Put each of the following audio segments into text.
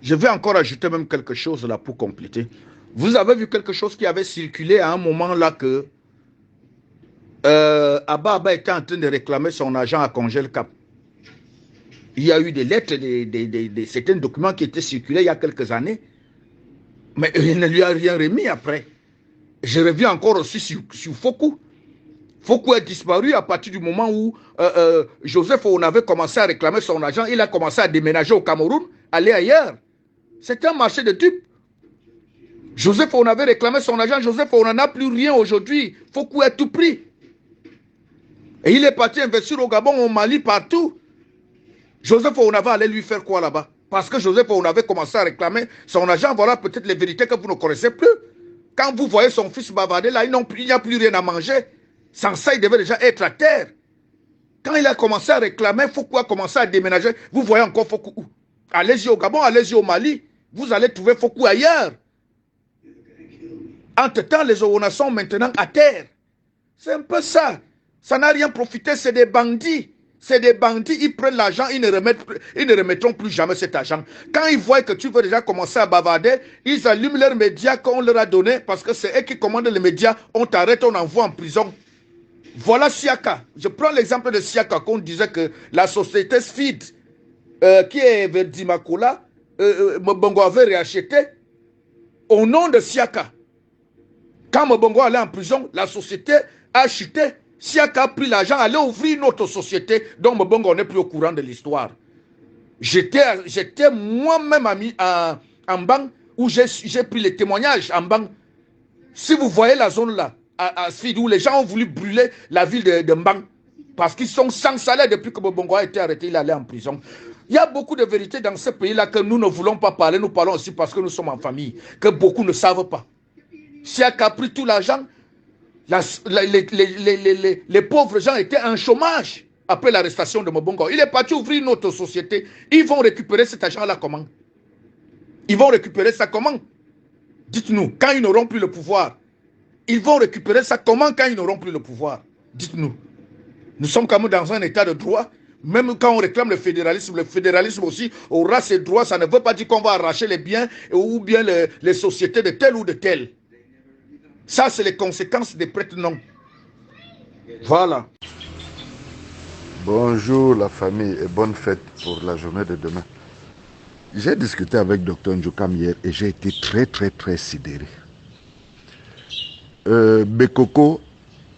Je vais encore ajouter même quelque chose là pour compléter. Vous avez vu quelque chose qui avait circulé à un moment là que Abba Abba était en train de réclamer son argent à Congel Cap. Il y a eu des lettres, certains documents qui étaient circulés il y a quelques années, mais il ne lui a rien remis après. Je reviens encore aussi sur Fokou. Fokou est disparu à partir du moment où Joseph on avait commencé à réclamer son argent. Il a commencé à déménager au Cameroun, aller ailleurs. C'était un marché de dupes. Joseph on avait réclamé son argent. Joseph on n'en a plus rien aujourd'hui. Fokou est tout pris. Et il est parti investir au Gabon, au Mali, partout. Joseph on avait allé lui faire quoi là-bas? Parce que Joseph on avait commencé à réclamer son argent. Voilà peut-être les vérités que vous ne connaissez plus. Quand vous voyez son fils bavarder là, il n'y a plus rien à manger. Sans ça, il devait déjà être à terre. Quand il a commencé à réclamer, Fokou a commencé à déménager. Vous voyez encore Fokou où? Allez-y au Gabon, allez-y au Mali. Vous allez trouver Fokou ailleurs. Entre-temps, les Oona sont maintenant à terre. C'est un peu ça. Ça n'a rien profité, c'est des bandits. C'est des bandits, ils prennent l'argent, ils ne remettront plus jamais cet argent. Quand ils voient que tu veux déjà commencer à bavarder, ils allument leurs médias qu'on leur a donné parce que c'est eux qui commandent les médias. On t'arrête, on envoie en prison. Voilà Siaka. Je prends l'exemple de Siaka qu'on disait que la société Sfid, qui est vers Dimakola, Mbongo avait racheté au nom de Siaka. Quand Mbongo allait en prison, la société a chuté. Siaka a pris l'argent, allait ouvrir une autre société dont Mbongo n'est plus au courant de l'histoire. J'étais moi-même en banque où j'ai pris les témoignages en banque. Si vous voyez la zone là, à Sfid, où les gens ont voulu brûler la ville de Mbang, parce qu'ils sont sans salaire depuis que Mbongo a été arrêté, il allait en prison. Il y a beaucoup de vérités dans ce pays-là que nous ne voulons pas parler. Nous parlons aussi parce que nous sommes en famille, que beaucoup ne savent pas. Siaka a pris tout l'argent. Les pauvres gens étaient en chômage après l'arrestation de Mbongo. Il est parti ouvrir une autre société. Ils vont récupérer cet argent-là comment? Ils vont récupérer ça comment? Dites-nous, quand ils n'auront plus le pouvoir. Ils vont récupérer ça comment quand ils n'auront plus le pouvoir? Dites-nous. Nous sommes quand même dans un état de droit. Même quand on réclame le fédéralisme aussi aura ses droits. Ça ne veut pas dire qu'on va arracher les biens ou bien les sociétés de tel ou de tel. Ça, c'est les conséquences des prêtres non. Voilà. Bonjour la famille et bonne fête pour la journée de demain. J'ai discuté avec Dr Njokam hier et j'ai été très sidéré. Bekoko,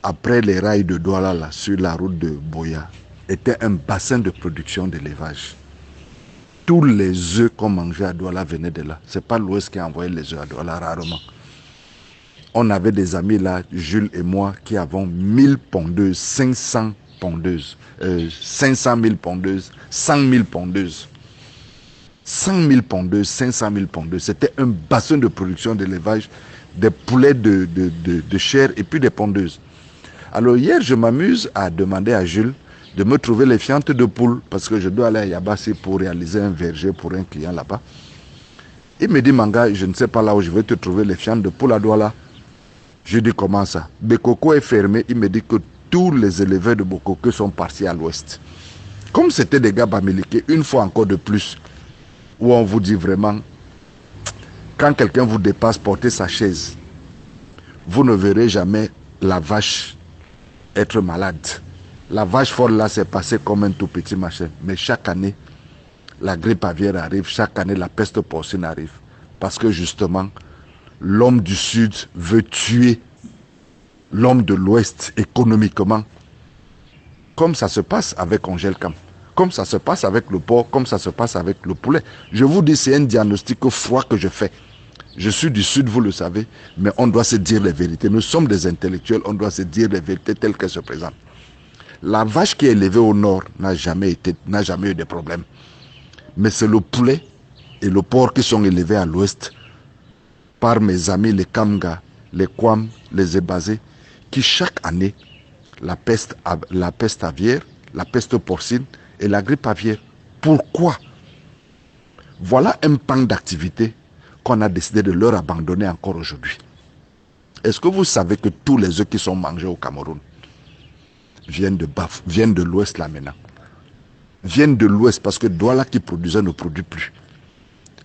après les rails de Douala là, sur la route de Boya, était un bassin de production d'élevage. Tous les œufs qu'on mangeait à Douala venaient de là. Ce n'est pas l'Ouest qui a envoyé les œufs à Douala, rarement. On avait des amis là, Jules et moi, qui avons 1000 pondeuses, 500 pondeuses, 500 000 pondeuses, 100 000 pondeuses. 100 000 pondeuses, 500 000 pondeuses. C'était un bassin de production d'élevage, des poulets de chair et puis des pondeuses. Alors hier, je m'amuse à demander à Jules de me trouver les fientes de poules parce que je dois aller à Yabassi pour réaliser un verger pour un client là-bas. Il me dit, Manga, je ne sais pas là où je vais te trouver les fientes de poules à Douala. Je dis, comment ça? Bekoko est fermé. Il me dit que tous les éleveurs de Bokoko sont partis à l'ouest. Comme c'était des gars bamiliqués, une fois encore de plus, où on vous dit vraiment, quand quelqu'un vous dépasse, portez sa chaise. Vous ne verrez jamais la vache être malade. La vache folle là, c'est passé comme un tout petit machin. Mais chaque année, la grippe aviaire arrive. Chaque année, la peste porcine arrive. Parce que justement, l'homme du Sud veut tuer l'homme de l'Ouest économiquement. Comme ça se passe avec Angelcam. Comme ça se passe avec le porc, comme ça se passe avec le poulet. Je vous dis, c'est un diagnostic froid que je fais. Je suis du Sud, vous le savez, mais on doit se dire les vérités. Nous sommes des intellectuels, on doit se dire les vérités telles qu'elles se présentent. La vache qui est élevée au nord n'a jamais eu de problème. Mais c'est le poulet et le porc qui sont élevés à l'ouest par mes amis les Kamga, les Kwam, les Ebazé, qui chaque année, la peste aviaire, la peste porcine et la grippe aviaire. Pourquoi? Voilà un pan d'activité qu'on a décidé de leur abandonner encore aujourd'hui. Est-ce que vous savez que tous les œufs qui sont mangés au Cameroun viennent de l'ouest là maintenant? Viennent de l'ouest parce que Douala qui produisait ne produit plus.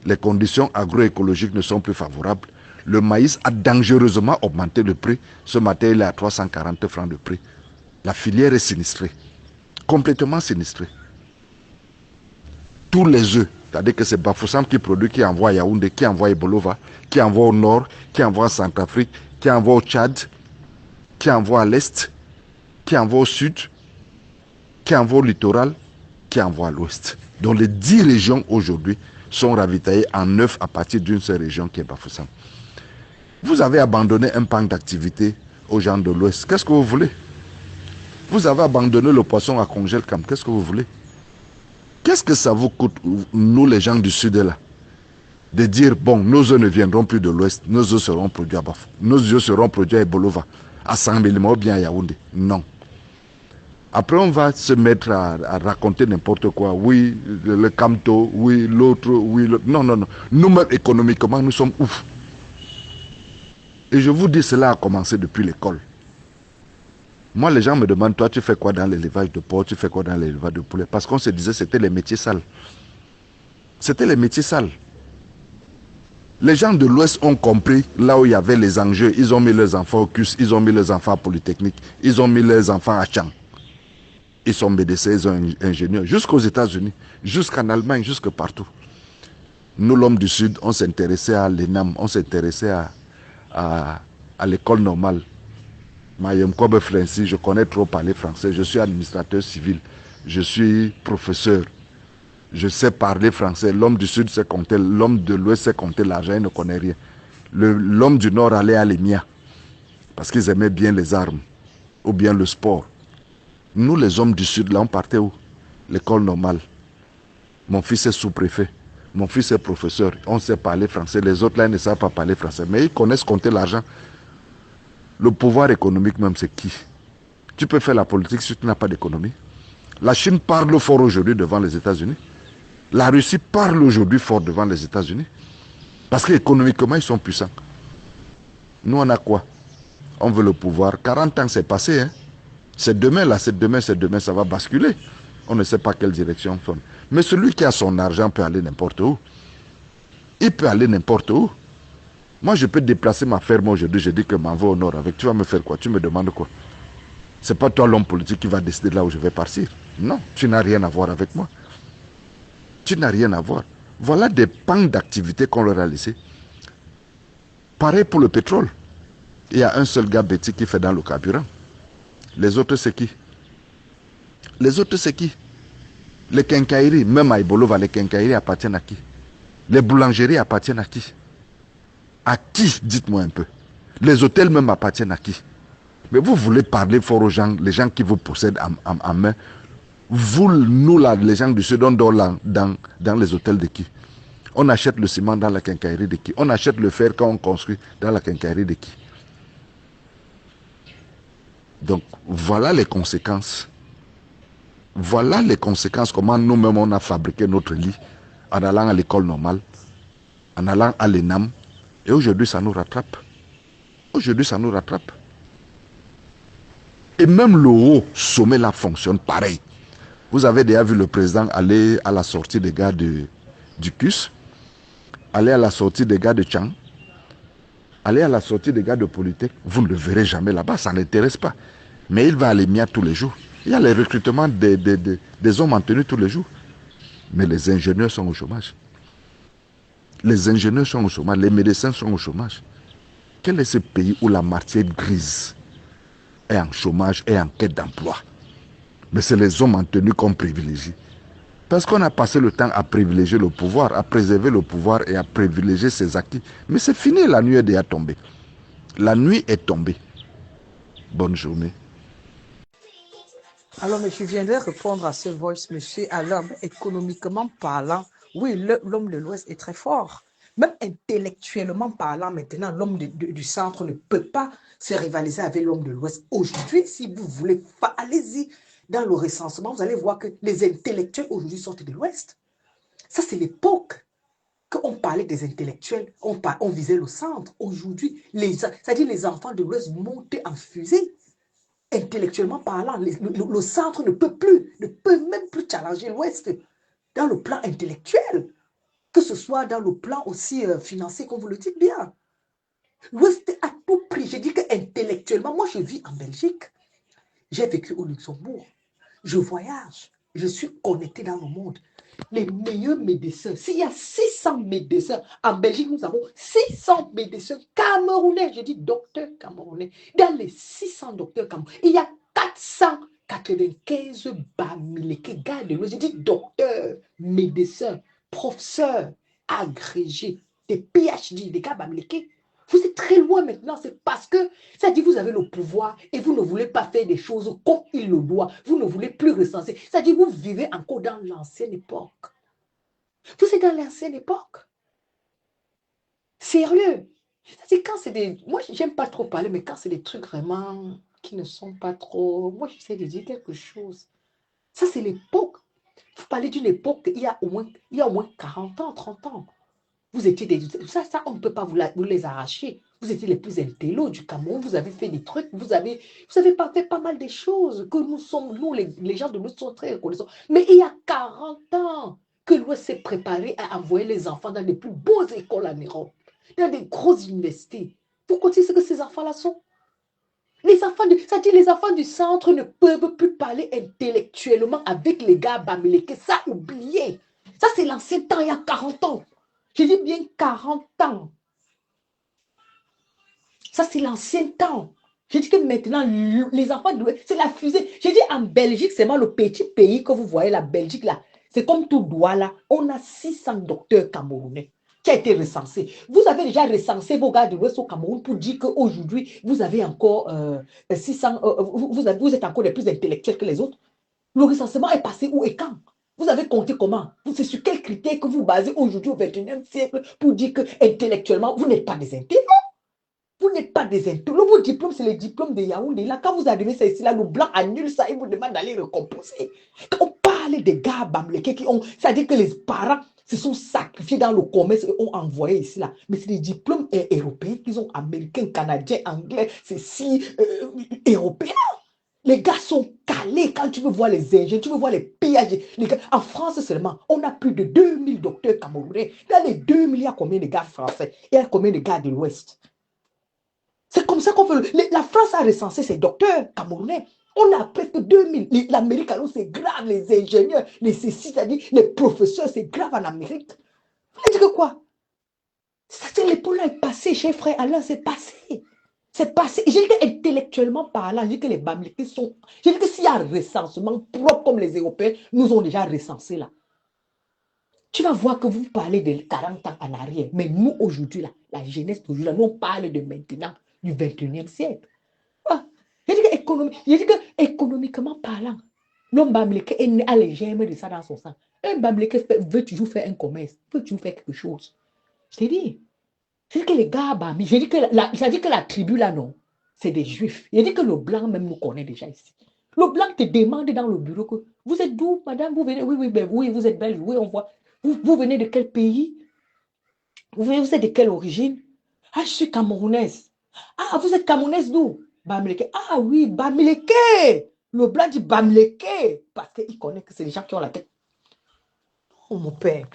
Les conditions agroécologiques ne sont plus favorables. Le maïs a dangereusement augmenté le prix. Ce matin, il est à 340 francs de prix. La filière est sinistrée. Complètement sinistrée. Tous les œufs, c'est-à-dire que c'est Bafoussam qui produit, qui envoie à Yaoundé, qui envoie à Bolova, qui envoie au nord, qui envoie en Centrafrique, qui envoie au Tchad, qui envoie à l'est, qui envoie au sud, qui envoie au littoral, qui envoie à l'ouest. Donc les 10 régions aujourd'hui sont ravitaillées en œufs à partir d'une seule région qui est Bafoussam. Vous avez abandonné un pan d'activité aux gens de l'ouest. Qu'est-ce que vous voulez? Vous avez abandonné le poisson à Congel-Cam. Qu'est-ce que vous voulez? Qu'est-ce que ça vous coûte, nous les gens du sud là, de dire, bon, nos œufs ne viendront plus de l'ouest, nos œufs seront produits à Bafou, nos œufs seront produits à Bolova, à Saint-Mélima ou bien à Yaoundé? Non. Après, on va se mettre à raconter n'importe quoi. Oui, le Camto, oui, l'autre, oui, l'autre. Non, non, non. Nous-mêmes, économiquement, nous sommes ouf. Et je vous dis, cela a commencé depuis l'école. Moi, les gens me demandent, toi, tu fais quoi dans l'élevage de porc, tu fais quoi dans l'élevage de poulet? Parce qu'on se disait que c'était les métiers sales. C'était les métiers sales. Les gens de l'Ouest ont compris là où il y avait les enjeux. Ils ont mis leurs enfants au CUS, ils ont mis leurs enfants à Polytechnique, ils ont mis leurs enfants à Chang. Ils sont médecins, ils sont ingénieurs, jusqu'aux États-Unis, jusqu'en Allemagne, jusque partout. Nous, l'homme du Sud, on s'intéressait à l'ENAM, on s'intéressait à l'école normale. Mayem Kobe Frenzy, je connais trop parler français, je suis administrateur civil, je suis professeur, je sais parler français. L'homme du Sud sait compter, l'homme de l'Ouest sait compter l'argent, il ne connaît rien. L'homme du Nord allait à l'EMIA, parce qu'ils aimaient bien les armes, ou bien le sport. Nous, les hommes du Sud, là, on partait où? L'école normale. Mon fils est sous-préfet. Mon fils est professeur. On sait parler français. Les autres, là, ils ne savent pas parler français. Mais ils connaissent compter l'argent. Le pouvoir économique, même, c'est qui? Tu peux faire la politique si tu n'as pas d'économie. La Chine parle fort aujourd'hui devant les États-Unis. La Russie parle aujourd'hui fort devant les États-Unis. Parce qu'économiquement, ils sont puissants. Nous, on a quoi? On veut le pouvoir. 40 ans, c'est passé, hein? C'est demain, là, c'est demain, ça va basculer. On ne sait pas quelle direction on fait. Mais celui qui a son argent peut aller n'importe où. Il peut aller n'importe où. Moi, je peux déplacer ma ferme aujourd'hui, je dis que m'en vais au nord avec. Tu vas me faire quoi? Tu me demandes quoi? C'est pas toi l'homme politique qui va décider là où je vais partir. Non, tu n'as rien à voir avec moi. Tu n'as rien à voir. Voilà des pans d'activité qu'on leur a laissés. Pareil pour le pétrole. Il y a un seul gars bêtis qui fait dans le carburant. Les autres, c'est qui? Les autres, c'est qui? Les quincailleries, même à Ibolova, les quincailleries appartiennent à qui? Les boulangeries appartiennent à qui? À qui? Dites-moi un peu. Les hôtels même appartiennent à qui? Mais vous voulez parler fort aux gens, les gens qui vous possèdent en main. Vous, nous là, les gens du Sud, on dort là, dans les hôtels de qui? On achète le ciment dans la quincaillerie de qui? On achète le fer quand on construit dans la quincaillerie de qui? Donc, voilà les conséquences. Voilà les conséquences, comment nous-mêmes on a fabriqué notre lit en allant à l'école normale, en allant à l'ENAM. Et aujourd'hui, ça nous rattrape. Aujourd'hui, ça nous rattrape. Et même le haut sommet là fonctionne pareil. Vous avez déjà vu le président aller à la sortie des gars du CUS, aller à la sortie des gars de Chang, aller à la sortie des gars de Polytech. Vous ne le verrez jamais là-bas, ça n'intéresse pas. Mais il va à l'EMIA tous les jours. Il y a les recrutements des hommes en tenue tous les jours. Mais les ingénieurs sont au chômage. Les ingénieurs sont au chômage, les médecins sont au chômage. Quel est ce pays où la matière grise est en chômage et en quête d'emploi? Mais c'est les hommes en tenue qu'on privilégie. Parce qu'on a passé le temps à privilégier le pouvoir, à préserver le pouvoir et à privilégier ses acquis. Mais c'est fini, la nuit est déjà tombée. La nuit est tombée. Bonne journée. Alors, mais je viendrai répondre à ce voice, monsieur. Alors, économiquement parlant, oui, l'homme de l'Ouest est très fort. Même intellectuellement parlant, maintenant, l'homme du centre ne peut pas se rivaliser avec l'homme de l'Ouest. Aujourd'hui, si vous voulez, allez-y dans le recensement, vous allez voir que les intellectuels aujourd'hui sortent de l'Ouest. Ça, c'est l'époque qu'on parlait des intellectuels, on visait le centre. Aujourd'hui, c'est-à-dire les enfants de l'Ouest montent en fusée. Intellectuellement parlant, le centre ne peut même plus challenger l'Ouest dans le plan intellectuel. que ce soit dans le plan aussi financier, comme vous le dites bien. L'Ouest à tout prix. Je dis qu'intellectuellement, moi je vis en Belgique, j'ai vécu au Luxembourg, je voyage, je suis connecté dans le monde. Les meilleurs médecins, s'il y a 600 médecins, en Belgique nous avons 600 médecins camerounais, je dis docteurs camerounais, dans les 600 docteurs camerounais, il y a 495 bamileke, gars de l'Ouest, je dis docteurs, médecins, professeurs, agrégés, des PhD, des gars bamileke. Vous êtes très loin maintenant, c'est parce que ça dit vous avez le pouvoir et vous ne voulez pas faire des choses comme il le doit. Vous ne voulez plus recenser. Ça dit vous vivez encore dans l'ancienne époque. Vous êtes dans l'ancienne époque. Sérieux. C'est quand c'est des... Moi, j'aime pas trop parler, mais quand c'est des trucs vraiment qui ne sont pas trop... Moi, j'essaie de dire quelque chose. Ça, c'est l'époque. Vous parlez d'une époque il y a au moins 40 ans, 30 ans. Vous étiez des... Ça, on ne peut pas vous les arracher. Vous étiez les plus intellos du Cameroun. Vous avez fait des trucs. Vous avez fait pas mal de choses que nous, les gens de l'Ouest sont très reconnaissants. Mais il y a 40 ans que l'Ouest s'est préparé à envoyer les enfants dans les plus beaux écoles en Europe, dans des grosses universités. Vous connaissez ce que ces enfants-là sont? Les enfants du centre ne peuvent plus parler intellectuellement avec les gars bamileke. Ça, oubliez. Ça, c'est l'ancien temps, il y a 40 ans. Je dis bien 40 ans. Ça, c'est l'ancien temps. Je dis que maintenant, les enfants, c'est la fusée. Je dis en Belgique, c'est moi le petit pays que vous voyez, la Belgique, là. C'est comme tout doigt, là. On a 600 docteurs camerounais qui ont été recensés. Vous avez déjà recensé vos gars de l'Ouest au Cameroun pour dire qu'aujourd'hui, vous avez encore 600, vous êtes encore les plus intellectuels que les autres. Le recensement est passé où et quand? Vous avez compté comment? C'est sur quels critères que vous basez aujourd'hui au XXIe siècle pour dire que intellectuellement, vous n'êtes pas des intellos? Vous n'êtes pas des intellos. Vos diplômes, c'est les diplômes de Yaoundé. Là, quand vous arrivez ça ici, là, le blanc annule ça et vous demande d'aller recomposer. Quand on parle des gars bamileke qui ont... C'est-à-dire que les parents se sont sacrifiés dans le commerce et ont envoyé ici, là. Mais c'est des diplômes européens qu'ils ont, américains, canadiens, anglais, c'est si européens. Les gars sont calés quand tu veux voir les ingénieurs, tu veux voir les PhD. Les gars, en France seulement, on a plus de 2000 docteurs camerounais. Dans les 2000, il y a combien de gars français? Il y a combien de gars de l'Ouest? C'est comme ça qu'on fait. La France a recensé ses docteurs camerounais. On a presque 2000. L'Amérique, alors c'est grave. Les ingénieurs, les ceci, c'est-à-dire les professeurs, c'est grave en Amérique. Vous voulez dire quoi? C'est l'épaule est passée, cher frère Alain, c'est passé. C'est passé. J'ai dit qu'intellectuellement parlant, j'ai dit que les bamileke sont... J'ai dit que s'il y a un recensement propre comme les Européens nous ont déjà recensé là. Tu vas voir que vous parlez de 40 ans en arrière. Mais nous, aujourd'hui, là, la jeunesse d'aujourd'hui, nous on parle de maintenant, du 21e siècle. Ah. J'ai dit que économiquement parlant, l'homme bamileke a les germes de ça dans son sang. Un bamileke veut toujours faire un commerce, veut toujours faire quelque chose. Je t'ai dit. J'ai dit que les gars, j'ai dit que la tribu là, non, c'est des juifs. J'ai dit que le blanc même nous connaît déjà ici. Le blanc te demande dans le bureau que vous êtes d'où, madame, vous venez, oui, vous êtes belge, oui, on voit. Vous venez de quel pays? Vous êtes de quelle origine? Ah, je suis camerounaise. Ah, vous êtes camerounaise d'où? Bamileke. Ah oui, bamileke. Le blanc dit bamileke parce qu'il connaît que c'est les gens qui ont la tête. Oh mon père.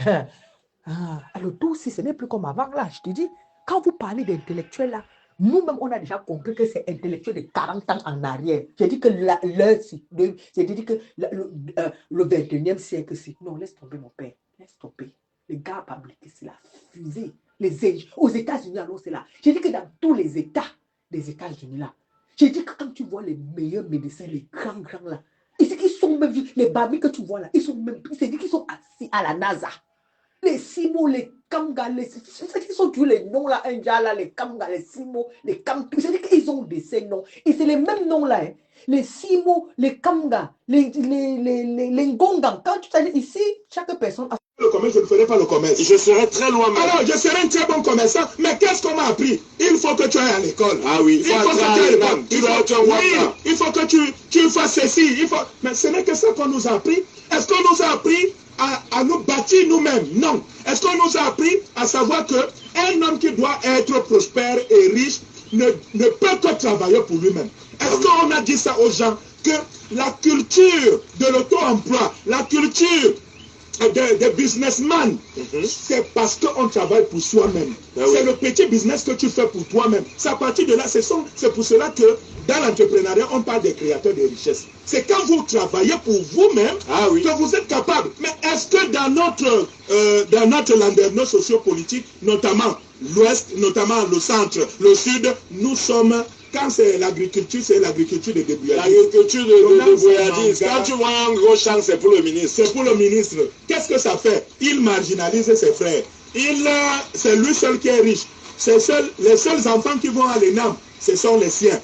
Ah, alors tout aussi, ce n'est plus comme avant là, je te dis. Quand vous parlez d'intellectuels là, nous-mêmes, on a déjà compris que c'est intellectuel de 40 ans en arrière. J'ai dit que l'heure, j'ai dit que le 21e siècle, c'est... Non, laisse tomber mon père, laisse tomber. Les gars bamileke, c'est la fusée. Aux États-Unis, alors c'est là. J'ai dit que dans tous les États des États-Unis là, j'ai dit que quand tu vois les meilleurs médecins, les grands là, ils sont même, les babis que tu vois là, ils sont même, c'est dit qu'ils sont assis à la NASA. Les Simo, les Kamga, c'est qu'ils sont tous les noms là, là, les Kamga, les Simo, les Kamga, c'est-à-dire qu'ils ont de ces noms. Et c'est les mêmes noms là, hein. Les Simo, les Kamga, les Ngonga. Quand tu t'as ici, chaque personne a... Le commerce, je ne ferai pas le commerce. Je serai très loin. Mais... Alors, je serai un très bon commerçant, mais qu'est-ce qu'on m'a appris? Il faut que tu ailles à l'école. Ah oui, il faut que tu ailles à l'école. Il faut que tu fasses ceci. Mais ce n'est que ça qu'on nous a appris. Est-ce qu'on nous a appris à nous bâtir nous-mêmes? Non. Est-ce qu'on nous a appris à savoir qu'un homme qui doit être prospère et riche ne peut que travailler pour lui-même? Est-ce qu'on a dit ça aux gens que la culture de l'auto-emploi, la culture des businessmen, c'est parce qu'on travaille pour soi-même. C'est le petit business que tu fais pour toi-même. C'est à partir de là, c'est pour cela que dans l'entrepreneuriat, on parle des créateurs de richesse. C'est quand vous travaillez pour vous-même que vous êtes capable. Mais est-ce que dans notre landerneau sociopolitique, notamment l'Ouest, notamment le centre, le Sud, nous sommes... Quand c'est l'agriculture de débouillardise. L'agriculture de débouillardise. Quand tu vois un gros champ, c'est pour le ministre. C'est pour le ministre. Qu'est-ce que ça fait? Il marginalise ses frères. C'est lui seul qui est riche. Les seuls enfants qui vont à l'ENAM, ce sont les siens.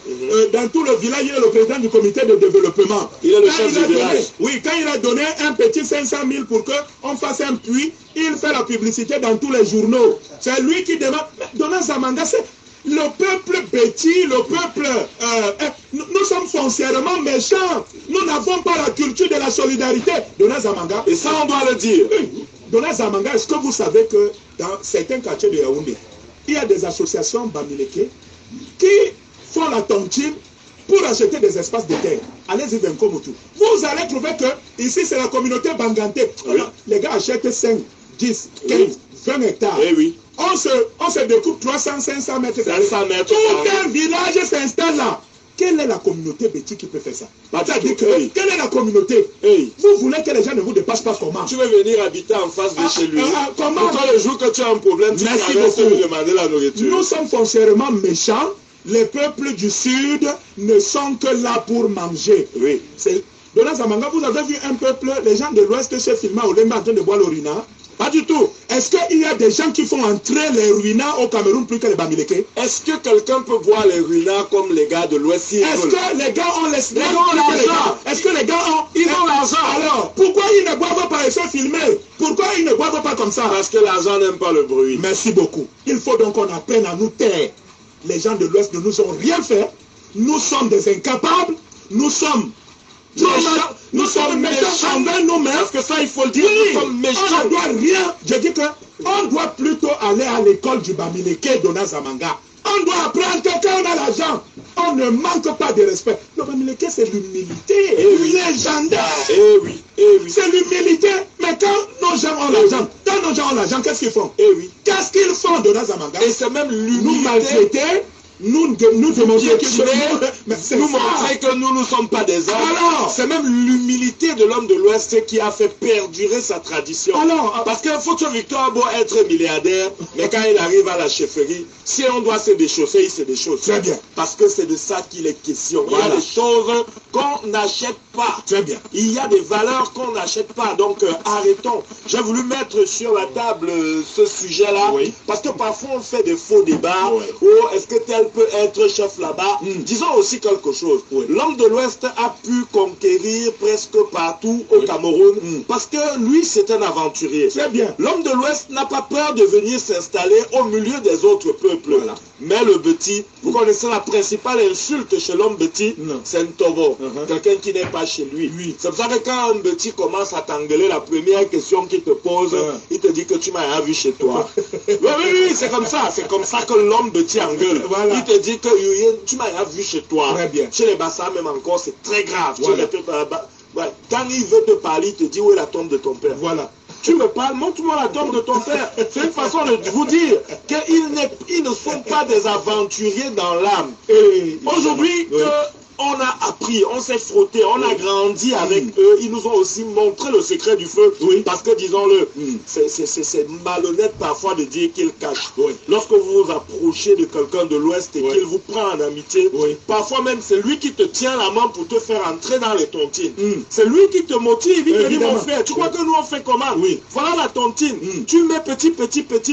Dans tout le village, il est le président du comité de développement. Il est le chef du village. Oui, quand il a donné un petit 500 000 pour qu'on fasse un puits, il fait la publicité dans tous les journaux. C'est lui qui demande. Donald Zamanga, c'est... Le peuple bêtis, le peuple... nous sommes foncièrement méchants. Nous n'avons pas la culture de la solidarité. Donald Zamanga. Et ça, on doit le dire. Donald Zamanga, est-ce que vous savez que dans certains quartiers de Yaoundé, il y a des associations Bamileke qui font la tontine pour acheter des espaces de terre. Allez-y, Venkomotu. Vous allez trouver que ici, c'est la communauté Banganté. Les gars achètent 5, 10, 15, 20 hectares. Eh oui. On se découpe 300, 500 mètres. 500 mètres. Tout un village s'installe là. Quelle est la communauté bêtise qui peut faire ça? Quelle est la communauté? Vous voulez que les gens ne vous dépassent pas comment? Tu veux venir habiter en face de chez lui. Comment? Pourquoi le jour que tu as un problème, tu traverses lui demander la nourriture? Nous sommes foncièrement méchants. Les peuples du Sud ne sont que là pour manger. Oui. Donald Zamanga, vous avez vu un peuple, les gens de l'Ouest se filment au Lemba en train de boire l'orina? Pas du tout. Est-ce qu'il y a des gens qui font entrer les ruinards au Cameroun plus que les Bamileke? Est-ce que quelqu'un peut voir les ruinards comme les gars de l'Ouest? Est-ce que les gars ont l'espace? Est-ce que les gars ont... Ils ont l'argent. Alors, pourquoi ils ne boivent pas et sont filmés? Pourquoi ils ne boivent pas comme ça? Parce que l'argent n'aime pas le bruit. Merci beaucoup. Il faut donc qu'on apprenne à nous taire. Les gens de l'Ouest ne nous ont rien fait. Nous sommes des incapables. Nous sommes méchants envers nous-mêmes. Parce que ça, il faut le dire, nous sommes méchants. On ne doit rien. Je dis qu'on doit plutôt aller à l'école du Bamileke Donald Zamanga. On doit apprendre que quand on a l'argent, on ne manque pas de respect. Le Bamileke, c'est l'humilité légendaire. Eh oui. C'est l'humilité. Mais quand nos gens ont l'argent, qu'est-ce qu'ils font? Qu'est-ce qu'ils font, Donald Zamanga? Et c'est même l'humilité. Nous maltraiter. Nous démontrer que nous ne sommes pas des hommes. C'est même l'humilité de l'homme de l'Ouest qui a fait perdurer sa tradition. Parce qu'il faut que Victor a beau être milliardaire, mais quand il arrive à la chefferie, si on doit se déchausser, il se déchausse. Très bien. Parce que c'est de ça qu'il est question. Il y a des choses qu'on n'achète pas. Très bien. Il y a des valeurs qu'on n'achète pas. Donc arrêtons. J'ai voulu mettre sur la table ce sujet-là. Parce que parfois on fait des faux débats. Est-ce que tel peut être chef là-bas? Disons aussi quelque chose. L'homme de l'Ouest a pu conquérir presque partout au Cameroun parce que lui c'est un aventurier. Très bien. L'homme de l'Ouest n'a pas peur de venir s'installer au milieu des autres peuples. Mais le petit, vous connaissez la principale insulte chez l'homme petit, c'est un tobo. Quelqu'un qui n'est pas chez lui. C'est pour ça que quand un petit commence à t'engueuler, la première question qu'il te pose, il te dit que tu m'as rien vu chez toi. oui, c'est comme ça. C'est comme ça que l'homme petit engueule. Il te dit que tu m'as rien vu chez toi. Très bien. Chez les Bassas même encore, c'est très grave. Quand il veut te parler, il te dit où est la tombe de ton père. Voilà. Tu me parles, montre-moi la tombe de ton père. C'est une façon de vous dire qu'ils ne sont pas des aventuriers dans l'âme. Aujourd'hui, on a appris, on s'est frotté, on a grandi avec eux. Ils nous ont aussi montré le secret du feu. Parce que, disons-le, c'est malhonnête parfois de dire qu'ils cachent. Lorsque vous vous approchez de quelqu'un de l'Ouest et qu'il vous prend en amitié, parfois même c'est lui qui te tient la main pour te faire entrer dans les tontines. C'est lui qui te motive. Il te dit, mon frère, tu crois que nous on fait comment? Voilà la tontine. Tu mets petit.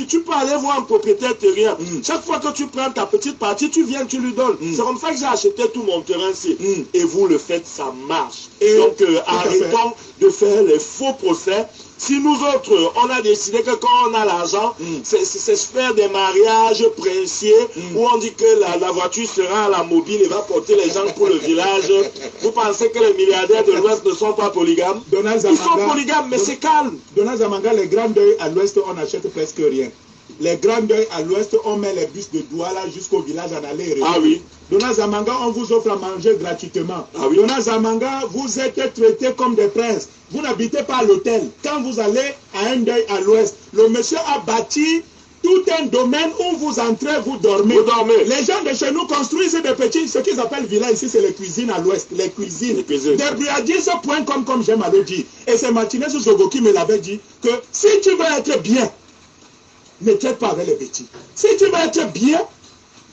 Tu peux aller voir un propriétaire terrien. Chaque fois que tu prends ta petite partie, tu viens, tu lui donnes. C'est comme ça que j'ai acheté tout mon terrain. Et vous le faites, ça marche. Donc arrêtons de faire les faux procès. Si nous autres, on a décidé que quand on a l'argent, c'est se faire des mariages princiers où on dit que la voiture sera à la mobile et va porter les gens pour le village. Vous pensez que les milliardaires de l'Ouest ne sont pas polygames? Ils sont polygames, mais c'est calme. Donald Zamanga, les grands deuils à l'Ouest, on n'achète presque rien. les grands deuils à l'ouest, on met les bus de Douala jusqu'au village en aller et retour. Ah oui. Dona Zamanga, on vous offre à manger gratuitement. Ah oui. Dona Zamanga, vous êtes traités comme des princes. Vous n'habitez pas à l'hôtel. Quand vous allez à un deuil à l'ouest, le monsieur a bâti tout un domaine où vous entrez, vous dormez. Vous dormez. Les gens de chez nous construisent des petits, ce qu'ils appellent villas ici, c'est les cuisines à l'ouest. Les cuisines. Les cuisines. Des briadiers.com, comme j'aime à le dire. Et c'est Martinez Zogo qui me l'avait dit que si tu veux être bien, ne traite pas avec les petits. Si tu veux être bien,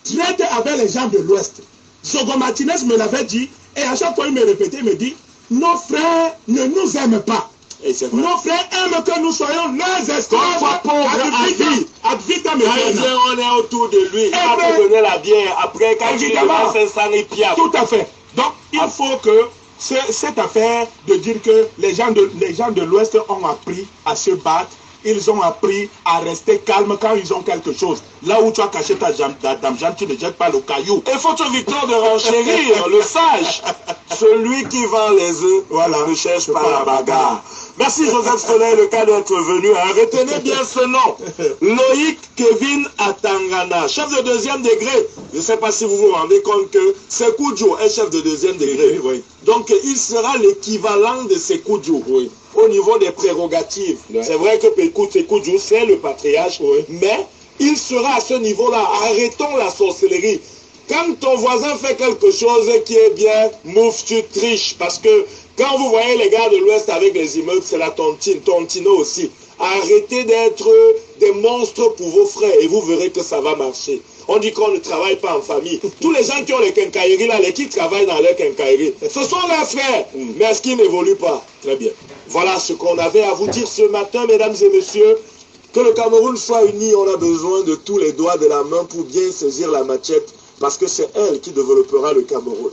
traite avec les gens de l'ouest. Zogo Martinez me l'avait dit, et à chaque fois il me répétait, il me dit, nos frères ne nous aiment pas. Et c'est vrai. Nos frères aiment que nous soyons leurs esclaves. Qu'on soit pauvre ad vitam aeternam. Quand on est autour de lui, il va te donner la bière. Après, quand tu demandes, c'est ça et piaf. Tout à fait. Donc, il faut que cette affaire de dire que les gens de l'Ouest ont appris à se battre, ils ont appris à rester calmes quand ils ont quelque chose. Là où tu as caché ta dame, tu ne jettes pas le caillou. Et faut une victoire de renchérir, le sage. Celui qui vend les œufs, voilà, ne cherche pas la bagarre. Merci Joseph Soleil, le cas d'être venu. Retenez bien ce nom. Loïc Kevin Atangana, chef de deuxième degré. Je ne sais pas si vous vous rendez compte que Sekou Djo est chef de deuxième degré. Oui. Donc il sera l'équivalent de Sekou Djo. Oui. Au niveau des prérogatives. Oui. C'est vrai que Sekou Djo, c'est le patriarche, oui, mais il sera à ce niveau-là. Arrêtons la sorcellerie. Quand ton voisin fait quelque chose qui est bien, mouf, tu triches. Parce que quand vous voyez les gars de l'Ouest avec les immeubles, c'est la tontine, Tontino aussi. Arrêtez d'être des monstres pour vos frères et vous verrez que ça va marcher. On dit qu'on ne travaille pas en famille. Tous les gens qui ont les quincailleries là, les qui travaillent dans les quincailleries, ce sont leurs frères. Mais est-ce qu'ils n'évoluent pas? Très bien. Voilà ce qu'on avait à vous dire ce matin, mesdames et messieurs. Que le Cameroun soit uni, on a besoin de tous les doigts de la main pour bien saisir la machette, parce que c'est elle qui développera le Cameroun.